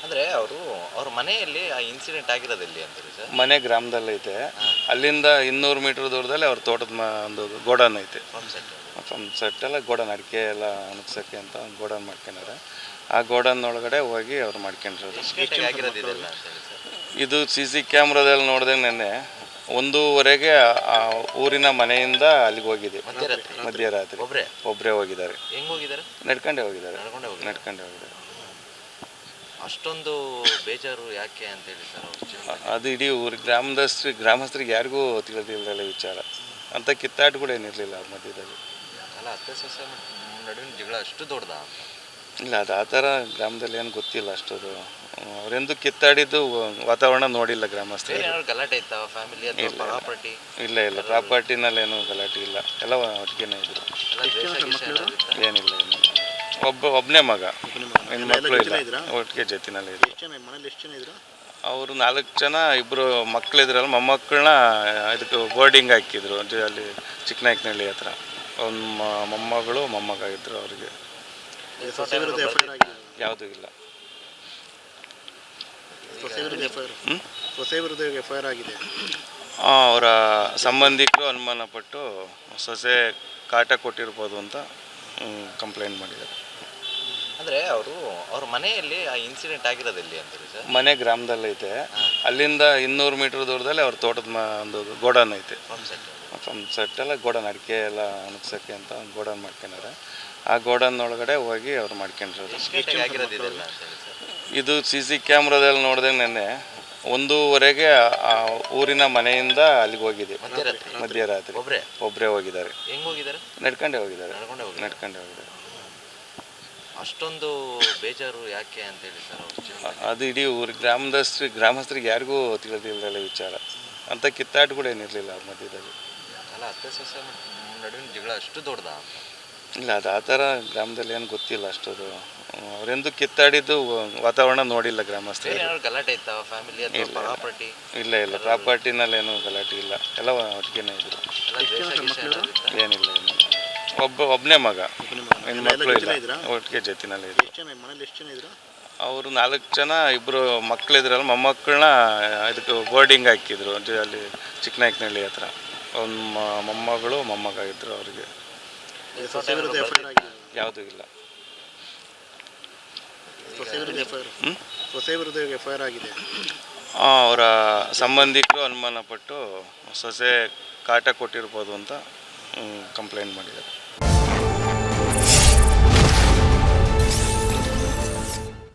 ಅಂದರೆ ಅವ್ರ ಮನೆಯಲ್ಲಿ ಆ ಇನ್ಸಿಡೆಂಟ್ ಆಗಿರೋದೆಲ್ಲಿ ಅಂತೀರಿ ಸರ್? ಮನೆ ಗ್ರಾಮದಲ್ಲೈತೆ. ಅಲ್ಲಿಂದ 200 ಮೀಟ್ರ್ ದೂರದಲ್ಲಿ ಅವ್ರ ತೋಟದ ಒಂದು ಗೋಡನ್ ಐತೆ. ಪಂಪ್ ಸೆಟ್ ಎಲ್ಲ ಗೋಡನ್, ಅಡಿಕೆ ಎಲ್ಲ ಒಣಗ್ಸೋಕ್ಕೆ ಅಂತ ಒಂದು ಗೋಡನ್ ಮಾಡ್ಕೊಂಡಾರೆ. ಆ ಗೋಡನ್ ಒಳಗಡೆ ಹೋಗಿ ಅವ್ರು ಮಾಡ್ಕೊಂಡಿರೋದು. ಇದು CC ಕ್ಯಾಮ್ರಾದಲ್ಲಿ ನೋಡಿದಾಗ ನೆನ್ನೆ 1:15ಗೆ ಊರಿನ ಮನೆಯಿಂದ ಅಲ್ಲಿಗೆ ಹೋಗಿದೆ. ಮಧ್ಯರಾತ್ರಿ ಒಬ್ಬರೇ ಹೋಗಿದ್ದಾರೆ. ನಡ್ಕೊಂಡೇ ಹೋಗಿದ್ದಾರೆ. ಅಷ್ಟೊಂದು ಬೇಜಾರು ಯಾಕೆ ಅಂತೇಳಿ ಸರ್? ಅದು ಇಡೀ ಊರು ಗ್ರಾಮಸ್ಥರಿಗೆ ಯಾರಿಗೂ ತಿಳಿದಿಲ್ಲದಲ್ಲ ವಿಚಾರ. ಅಂತ ಕಿತ್ತಾಟ ಕೂಡ ಏನಿರಲಿಲ್ಲ ಅವ್ರ ಮಧ್ಯದಲ್ಲಿ. ಅಲ್ಲ, ಅತ್ತೆ ಸೊಸೆ ನಡುವಿನ ಜಗಳ ಅಷ್ಟು ದೊಡ್ಡದ? ಇಲ್ಲ, ಅದು ಆ ಥರ ಗ್ರಾಮದಲ್ಲಿ ಏನು ಗೊತ್ತಿಲ್ಲ ಅಷ್ಟೊಂದು. ಅವರೆಂದು ಕಿತ್ತಾಡಿದ್ದು ವಾತಾವರಣ ನೋಡಿಲ್ಲ ಗ್ರಾಮಸ್ಥರು. ಗಲಾಟೆ ಇತ್ತ ಫ್ಯಾಮಿಲಿ ಅಥವಾ ಪ್ರಾಪರ್ಟಿ? ಇಲ್ಲ, ಪ್ರಾಪರ್ಟಿನಲ್ಲೇನು ಗಲಾಟೆ ಇಲ್ಲ, ಎಲ್ಲ ಒಟ್ಟಿಗೆನೇ ಇದ್ರು. ಏನಿಲ್ಲ. ಒಬ್ಬನೇ ಮಗ, ಹೆಣ್ಮಕ್ಳು ಇಲ್ಲ, ಒಟ್ಟಿಗೆ ಜೊತೆನಲ್ಲೇ ಇದ್ರು. ಅವರು 4 ಜನ, ಇಬ್ಬರು ಮಕ್ಕಳಿದ್ರಲ್ಲ, ಮೊಮ್ಮಕ್ಕಳನ್ನ ಇದಕ್ಕೆ ಬೋರ್ಡಿಂಗ್ ಹಾಕಿದ್ರು ಅಲ್ಲಿ ಚಿಕ್ಕನಾಯಕನಹಳ್ಳಿ ಹತ್ರ. ಒಂದು ಮೊಮ್ಮಗಳು ಮೊಮ್ಮಗ ಇದ್ರು. ಅವರಿಗೆ ಯಾವುದೂ ಇಲ್ಲ. ಅವರ ಸಂಬಂಧಿಕರು ಅನುಮಾನಪಟ್ಟು ಸೊಸೆ ಕಾಟ ಕೊಟ್ಟಿರ್ಬೋದು ಅಂತ ಕಂಪ್ಲೇಂಟ್ ಮಾಡಿದ್ದಾರೆ. ಅಂದರೆ ಅವ್ರ ಮನೆಯಲ್ಲಿ ಆ ಇನ್ಸಿಡೆಂಟ್ ಆಗಿರೋದೆಲ್ಲಿ ಅಂತೀರಿ ಸರ್? ಮನೆ ಗ್ರಾಮದಲ್ಲೈತೆ. ಅಲ್ಲಿಂದ 200 ಮೀಟ್ರ್ ದೂರದಲ್ಲಿ ಅವ್ರ ತೋಟದ ಒಂದು ಗೋಡನ್ ಐತೆ. ಪಂಪ್ ಸೆಟ್ ಎಲ್ಲ ಗೋಡನ್, ಅಡಿಕೆ ಎಲ್ಲ ಒಣಗ್ಸೋಕ್ಕೆ ಅಂತ ಒಂದು ಗೋಡನ್ ಮಾಡ್ಕೊಂಡಾರೆ. ಆ ಗೋಡನ್ ಒಳಗಡೆ ಹೋಗಿ ಅವ್ರು ಮಾಡ್ಕೊಂಡಿರೋದು. ಇದು CC ಕ್ಯಾಮ್ರಾದಲ್ಲಿ ನೋಡಿದಾಗ ನೆನ್ನೆ 1:15ಗೆ ಊರಿನ ಮನೆಯಿಂದ ಅಲ್ಲಿಗೆ ಹೋಗಿದೆ. ಮಧ್ಯರಾತ್ರಿ ಒಬ್ಬರೇ ಹೋಗಿದ್ದಾರೆ. ನಡ್ಕೊಂಡೇ ಹೋಗಿದ್ದಾರೆ. ಅಷ್ಟೊಂದು ಬೇಜಾರು ಯಾಕೆ ಅಂತೇಳಿ ಸರ್? ಅದು ಇಡೀ ಊರು ಗ್ರಾಮಸ್ಥರಿಗೆ ಯಾರಿಗೂ ತಿಳಿದಿಲ್ಲದಲ್ಲ ವಿಚಾರ. ಅಂತ ಕಿತ್ತಾಟ ಕೂಡ ಏನಿರಲಿಲ್ಲ ಅವ್ರ ಮಧ್ಯದಲ್ಲಿ. ಅಲ್ಲ, ಅತ್ತೆ ಸೊಸೆ ನಡುವಿನ ಜಗಳ ಅಷ್ಟು ದೊಡ್ಡದ? ಇಲ್ಲ, ಅದು ಆ ಥರ ಗ್ರಾಮದಲ್ಲಿ ಏನು ಗೊತ್ತಿಲ್ಲ ಅಷ್ಟೊಂದು. ಅವರೆಂದು ಕಿತ್ತಾಡಿದ್ದು ವಾತಾವರಣ ನೋಡಿಲ್ಲ ಗ್ರಾಮಸ್ಥರು. ಗಲಾಟೆ ಇತ್ತ ಫ್ಯಾಮಿಲಿ ಅಥವಾ ಪ್ರಾಪರ್ಟಿ? ಇಲ್ಲ, ಪ್ರಾಪರ್ಟಿನಲ್ಲೇನು ಗಲಾಟೆ ಇಲ್ಲ, ಎಲ್ಲ ಒಟ್ಟಿಗೆನೇ ಇದ್ರು. ಏನಿಲ್ಲ. ಒಬ್ಬನೇ ಮಗ, ಹೆಣ್ಮಕ್ಳು ಇಲ್ಲ, ಒಟ್ಟಿಗೆ ಜೊತೆನಲ್ಲೇ ಇದ್ರು. ಅವರು 4 ಜನ, ಇಬ್ಬರು ಮಕ್ಕಳಿದ್ರಲ್ಲ, ಮೊಮ್ಮಕ್ಕಳನ್ನ ಇದಕ್ಕೆ ಬೋರ್ಡಿಂಗ್ ಹಾಕಿದ್ರು ಅಲ್ಲಿ ಚಿಕ್ಕನಾಯಕನಹಳ್ಳಿ ಹತ್ರ. ಒಂದು ಮೊಮ್ಮಗಳು ಮೊಮ್ಮಗ ಇದ್ರು. ಅವರಿಗೆ ಯಾವುದೂ ಇಲ್ಲ. ಅವರ ಸಂಬಂಧಿಕರು ಅನುಮಾನಪಟ್ಟು ಸೊಸೆ ಕಾಟ ಕೊಟ್ಟಿರ್ಬೋದು ಅಂತ ಕಂಪ್ಲೇಂಟ್ ಮಾಡಿದ್ದಾರೆ.